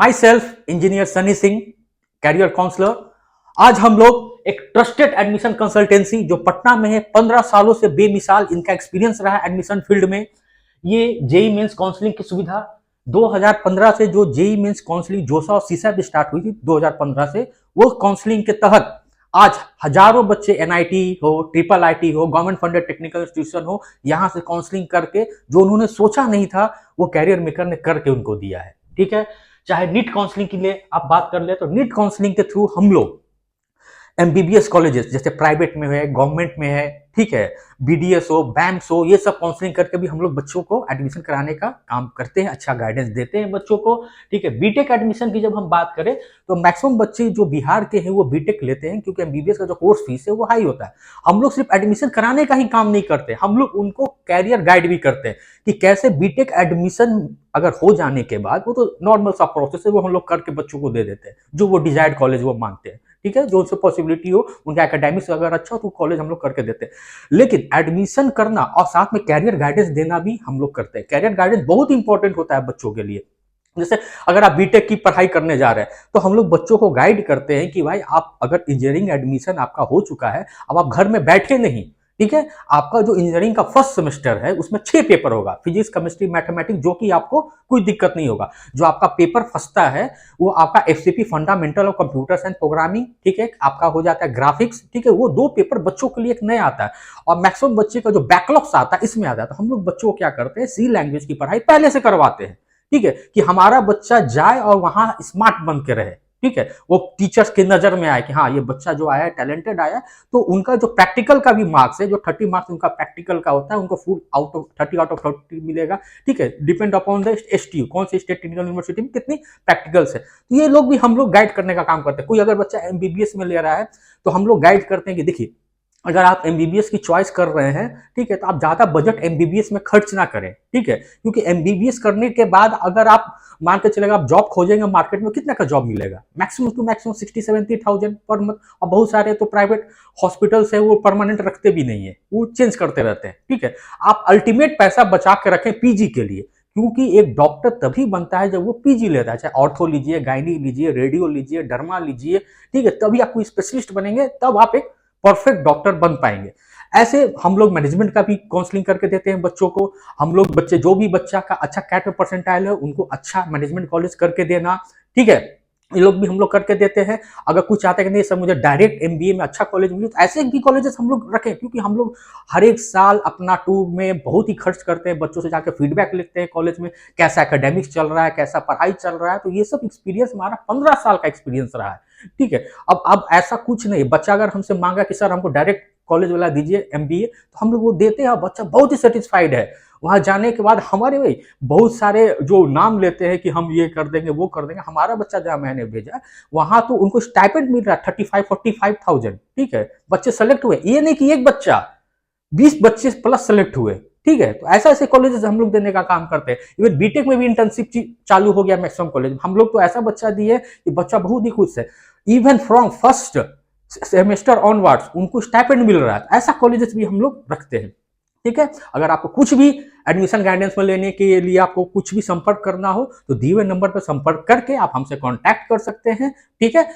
My self engineer Sunny Singh, career counsellor. आज हम लोग एक ट्रस्टेड एडमिशन कंसल्टेंसी जो पटना में है, 15 सालों से बेमिसाल इनका एक्सपीरियंस रहा है एडमिशन फील्ड में। ये जेई मेंस काउंसलिंग की सुविधा 2015 से, जो जेई मेंस काउंसलिंग जोसा और सीसा भी स्टार्ट हुई थी 2015 से, वो काउंसलिंग के तहत आज हजारों बच्चे एनआईटी हो, ट्रिपल आईटी हो, गवर्नमेंट फंडेड टेक्निकल इंस्टीट्यूशन हो, यहां से काउंसलिंग करके जो उन्होंने सोचा नहीं था वो कैरियर मेकर ने करके उनको दिया है। ठीक है, चाहे नीट काउंसलिंग के लिए आप बात कर ले तो नीट काउंसलिंग के थ्रू हम लोग एमबीबीएस कॉलेजेस जैसे प्राइवेट में है, गवर्नमेंट में है, ठीक है, बीडीएस हो, बैंक्स हो, ये सब काउंसलिंग करके भी हम लोग बच्चों को एडमिशन कराने का काम करते हैं, अच्छा गाइडेंस देते हैं बच्चों को। ठीक है, बीटेक एडमिशन की जब हम बात करें तो मैक्सिमम बच्चे जो बिहार के हैं वो बीटेक लेते हैं, क्योंकि एमबीबीएस का जो कोर्स फीस है वो हाई होता है। हम लोग सिर्फ एडमिशन कराने का ही काम नहीं करते, हम लोग उनको कैरियर गाइड भी करते हैं कि कैसे बीटेक एडमिशन अगर हो जाने के बाद, वो तो नॉर्मल सा प्रोसेस है, वो हम लोग करके बच्चों को दे देते हैं जो वो डिजायर्ड कॉलेज वो मांगते हैं। ठीक है, जो उनसे पॉसिबिलिटी हो, उनका एकेडमिक्स अगर अच्छा हो तो कॉलेज हम लोग करके देते हैं। लेकिन एडमिशन करना और साथ में कैरियर गाइडेंस देना भी हम लोग करते हैं। कैरियर गाइडेंस बहुत इंपॉर्टेंट होता है बच्चों के लिए। जैसे अगर आप बीटेक की पढ़ाई करने जा रहे हैं तो हम लोग बच्चों को गाइड करते हैं कि भाई आप अगर इंजीनियरिंग एडमिशन आपका हो चुका है, अब आप घर में बैठे नहीं। ठीक है, आपका जो इंजीनियरिंग का फर्स्ट सेमेस्टर है उसमें 6 पेपर होगा, फिजिक्स, केमिस्ट्री, मैथमेटिक्स, जो कि आपको कोई दिक्कत नहीं होगा। जो आपका पेपर फंसता है वो आपका FCP, fundamental of computer science programming, ठीक है, आपका हो जाता है ग्राफिक्स। ठीक है, वो 2 पेपर बच्चों के लिए एक नया आता है और मैक्सिमम बच्चे का जो बैकलॉग्स आता है इसमें आ जाता है। हम लोग बच्चों को क्या करते हैं, सी लैंग्वेज की पढ़ाई पहले से करवाते हैं। ठीक है, कि हमारा बच्चा जाए और वहां स्मार्ट बन के रहे। ठीक है, वो टीचर्स की नजर में आए कि हाँ ये बच्चा जो आया है टैलेंटेड आया है। तो उनका जो प्रैक्टिकल का भी मार्क्स है, जो 30 मार्क्स उनका प्रैक्टिकल का होता है, उनको full out of 30 out of 30 मिलेगा। ठीक है, डिपेंड अपॉन द एसटीयू, कौन सी स्टेट टेक्निकल यूनिवर्सिटी में कितनी प्रैक्टिकल्स है। तो ये लोग भी हम लोग गाइड करने का काम करते हैं। कोई अगर बच्चा एमबीबीएस में ले रहा है तो हम लोग गाइड करते हैं कि देखिए, अगर आप एमबीबीएस की चॉइस कर रहे हैं, ठीक है, तो आप ज्यादा बजट एमबीबीएस में खर्च ना करें। ठीक है, क्योंकि एमबीबीएस करने के बाद अगर आप मान के चलेगा आप जॉब खोजेंगे मार्केट में, कितना का जॉब मिलेगा, maximum to maximum 60-70,000 per month. और बहुत सारे तो प्राइवेट हॉस्पिटल्स है वो परमानेंट रखते भी नहीं है, वो चेंज करते रहते हैं। ठीक है, आप अल्टीमेट पैसा बचा के रखें पीजी के लिए, क्योंकि एक डॉक्टर तभी बनता है जब वो पीजी लेता है, चाहे ऑर्थो लीजिए, गायनी लीजिए, रेडियो लीजिए, डर्मा लीजिए। ठीक है, तभी आप कोई स्पेशलिस्ट बनेंगे, तब आप एक परफेक्ट डॉक्टर बन पाएंगे। ऐसे हम लोग मैनेजमेंट का भी काउंसलिंग करके देते हैं बच्चों को। हम लोग बच्चे, जो भी बच्चा का अच्छा कैट परसेंटाइल है उनको अच्छा मैनेजमेंट कॉलेज करके देना। ठीक है, ये लोग भी हम लोग करके देते हैं। अगर कुछ चाहते हैं कि नहीं सर मुझे डायरेक्ट एमबीए में अच्छा कॉलेज मिले, तो ऐसे भी कॉलेजेस हम लोग रखें, क्योंकि हम लोग हर एक साल अपना टूर में बहुत ही खर्च करते हैं, बच्चों से जाकर फीडबैक लेते हैं कॉलेज में, कैसा एकेडमिक्स चल रहा है, कैसा पढ़ाई चल रहा है। तो ये सब एक्सपीरियंस हमारा 15 साल का एक्सपीरियंस रहा है। ठीक है, अब ऐसा कुछ नहीं, बच्चा अगर हमसे मांगा कि सर हमको डायरेक्ट कॉलेज वाला दीजिए एमबीए, तो हम लोग वो देते हैं। बच्चा बहुत ही सेटिस्फाइड है। वहां जाने के बाद हमारे भाई बहुत सारे जो नाम लेते हैं कि हम ये कर देंगे वो कर देंगे। हमारा बच्चा जहां मैंने भेजा वहां तो उनको स्टाइपेंड मिल रहा है 35-45,000। ठीक है, बच्चे सेलेक्ट हुए, ये नहीं कि एक बच्चा, 20 बच्चे प्लस सेलेक्ट हुए। ठीक है, तो ऐसा ऐसे कॉलेजेस हम लोग देने का काम करते हैं। इवन बीटेक में भी इंटर्नशिप चालू हो गया मैक्सिमम कॉलेज। हम लोग तो ऐसा बच्चा दिए कि बच्चा बहुत ही खुश है, even from first semester onwards उनको स्टाइपेंड मिल रहा है। ऐसा कॉलेजेस भी हम लोग रखते हैं। ठीक है, अगर आपको कुछ भी एडमिशन गाइडेंस में लेने के लिए आपको कुछ भी संपर्क करना हो तो दिए हुए नंबर पर संपर्क करके आप हमसे कांटेक्ट कर सकते हैं। ठीक है।